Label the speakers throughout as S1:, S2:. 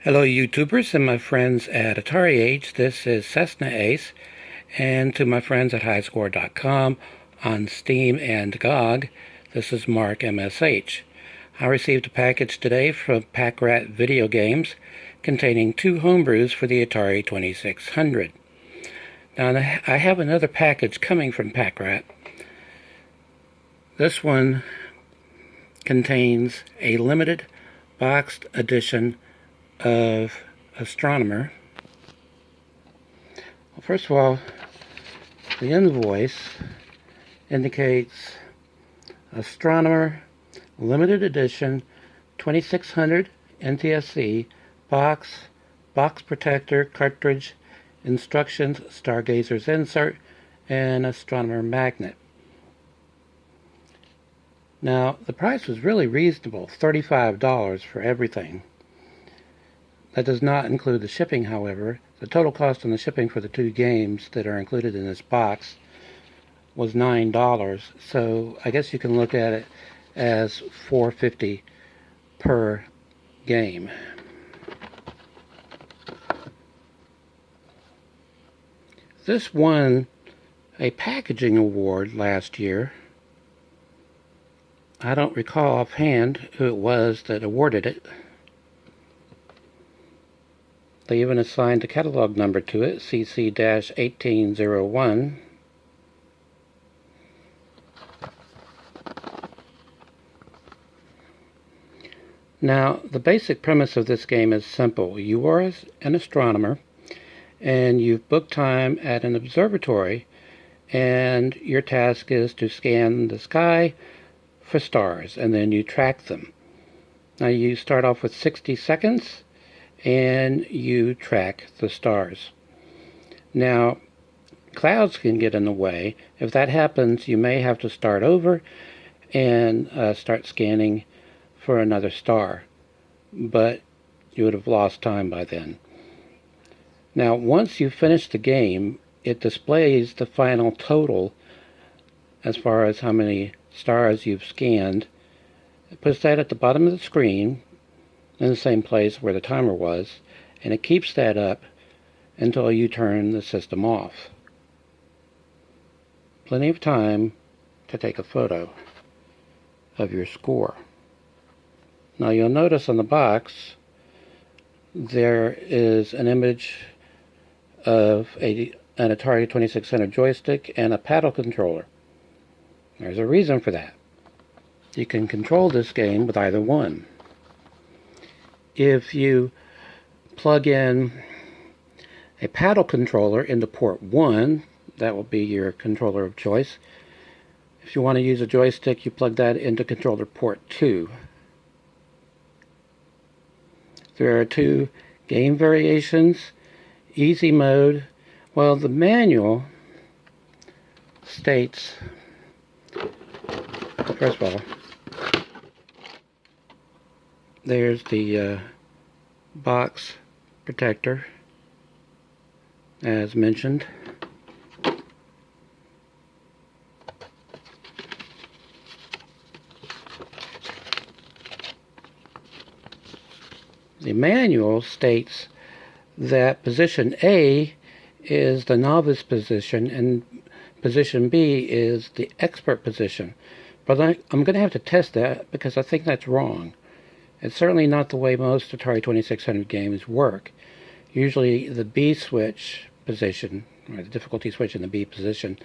S1: Hello YouTubers and my friends at Atari Age, this is cessnaace, and to my friends at highscore.com, on Steam and GOG, this is Mark MSH. I received a package today from Packrat Video Games containing 2 homebrews for the Atari 2600. Now I have another package coming from Packrat. This one contains a limited boxed edition of Astronomer. Well, first of all, the invoice indicates Astronomer limited edition 2600 NTSC box protector, cartridge, instructions, stargazer's insert, and astronomer magnet. Now the price was really reasonable, $35 for everything. That does not include the shipping, however. The total cost on the shipping for the 2 games that are included in this box was $9, so I guess you can look at it as $4.50 per game. This won a packaging award last year. I don't recall offhand who it was that awarded it. They even assigned a catalog number to it, CC-1801. Now, the basic premise of this game is simple. You are an astronomer, and you've booked time at an observatory, and your task is to scan the sky for stars, and then you track them. Now, you start off with 60 seconds, and you track the stars. Now, clouds can get in the way. If that happens, you may have to start over and start scanning for another star, but you would have lost time by then. Now, once you finish the game, it displays the final total as far as how many stars you've scanned. It puts that at the bottom of the screen in the same place where the timer was, and it keeps that up until you turn the system off. Plenty of time to take a photo of your score. Now you'll notice on the box there is an image of an Atari 2600 joystick and a paddle controller. There's a reason for that. You can control this game with either one. If you plug in a paddle controller into port 1, that will be your controller of choice. If you want to use a joystick, you plug that into controller port 2. There are 2 game variations. Easy mode. Well, the manual states, first of all, there's the box protector, as mentioned. The manual states that position A is the novice position and position B is the expert position. But I'm going to have to test that because I think that's wrong. It's certainly not the way most Atari 2600 games work. Usually the B switch position, or the difficulty switch in the B position,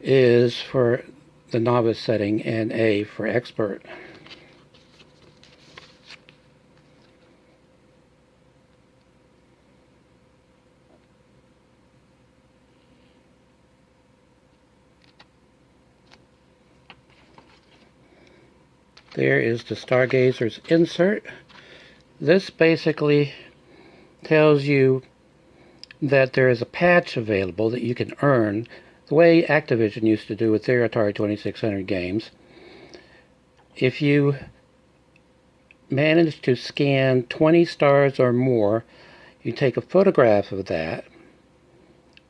S1: is for the novice setting and A for expert. There is the stargazer's insert. This basically tells you that there is a patch available that you can earn, the way Activision used to do with their Atari 2600 games. If you manage to scan 20 stars or more, you take a photograph of that,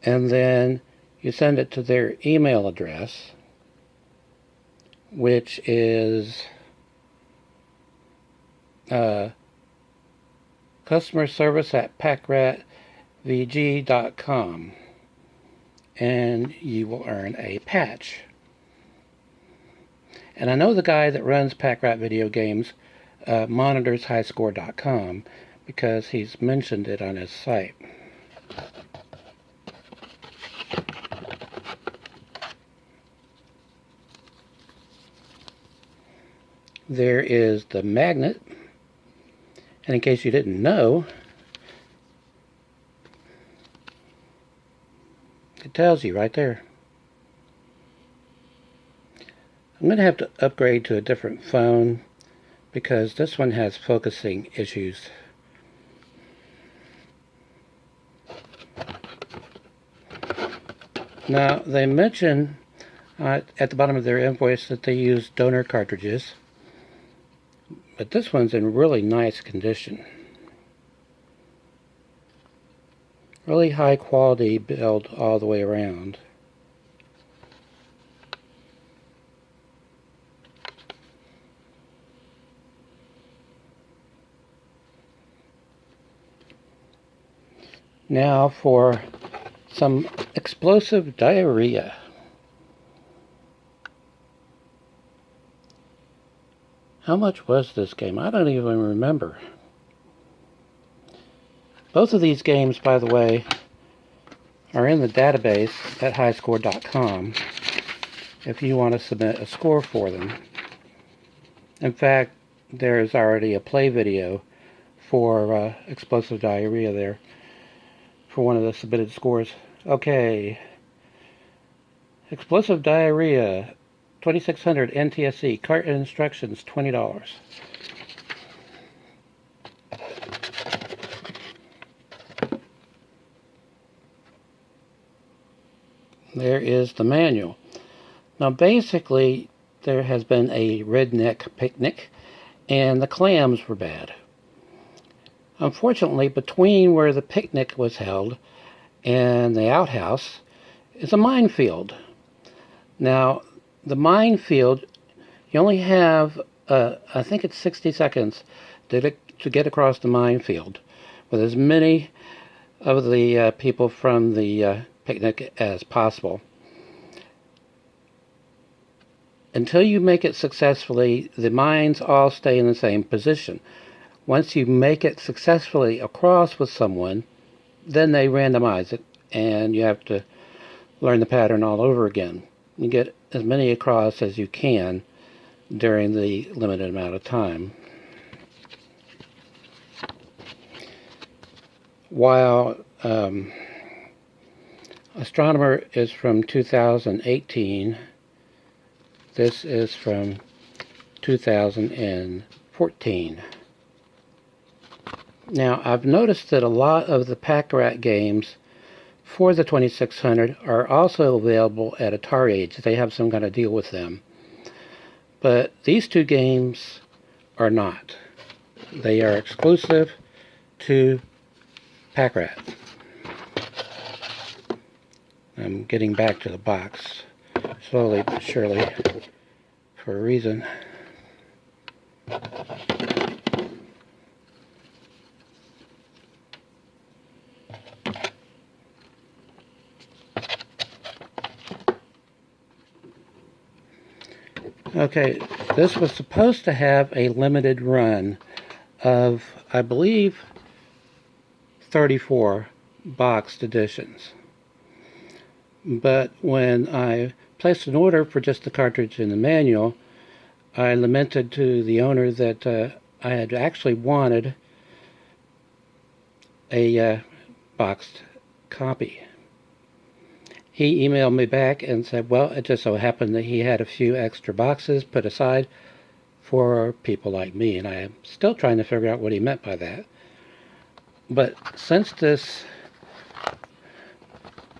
S1: and then you send it to their email address, which is customer service at packratvg.com, and you will earn a patch. And I know the guy that runs Packrat Video Games monitors highscore.com because he's mentioned it on his site. There is the magnet, and in case you didn't know, it tells you right there. I'm going to have to upgrade to a different phone because this one has focusing issues. Now, they mention at the bottom of their invoice that they use donor cartridges, but this one's in really nice condition. Really high quality build all the way around. Now for some explosive diarrhea. How much was this game? I don't even remember. Both of these games, by the way, are in the database at highscore.com if you want to submit a score for them. In fact, there's already a play video for explosive diarrhea there for one of the submitted scores. Okay. Explosive diarrhea, 2600 NTSC, cart and instructions, $20. There is the manual. Now basically there has been a redneck picnic and the clams were bad. Unfortunately, between where the picnic was held and the outhouse is a minefield. Now, the minefield, you only have, I think it's 60 seconds to get across the minefield with as many of the people from the picnic as possible. Until you make it successfully, the mines all stay in the same position. Once you make it successfully across with someone, then they randomize it, and you have to learn the pattern all over again. You get as many across as you can during the limited amount of time. While Astronomer is from 2018, this is from 2014. Now, I've noticed that a lot of the Packrat games for the 2600 are also available at Atari. They have some kind of deal with them. But these two games are not. They are exclusive to Packrat. I'm getting back to the box slowly but surely for a reason. Okay, this was supposed to have a limited run of, I believe, 34 boxed editions. But when I placed an order for just the cartridge and the manual, I lamented to the owner that I had actually wanted a boxed copy. He emailed me back and said, well, it just so happened that he had a few extra boxes put aside for people like me, and I am still trying to figure out what he meant by that. But since this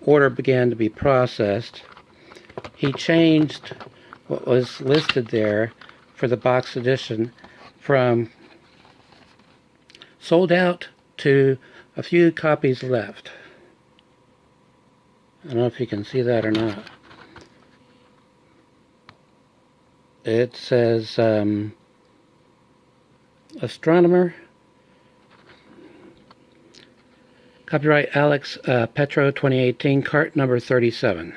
S1: order began to be processed, he changed what was listed there for the box edition from sold out to a few copies left. I don't know if you can see that or not. It says Astronomer, Copyright Alex Petro 2018, cart number 37.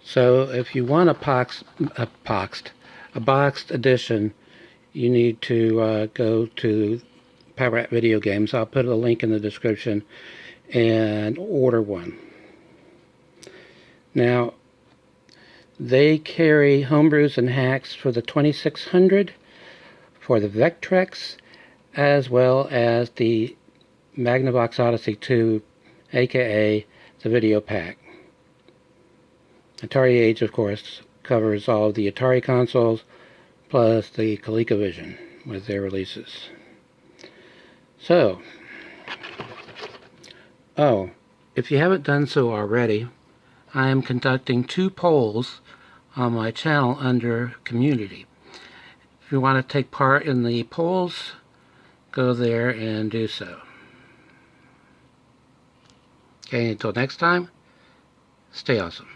S1: So if you want a boxed edition, you need to go to Packrat Video Games. I'll put a link in the description and order one. Now, they carry homebrews and hacks for the 2600, for the Vectrex, as well as the Magnavox Odyssey 2, aka the video pack. Atari Age, of course, covers all of the Atari consoles, plus the ColecoVision with their releases. So, if you haven't done so already, I am conducting 2 polls on my channel under Community. If you want to take part in the polls, go there and do so. Okay, until next time, stay awesome.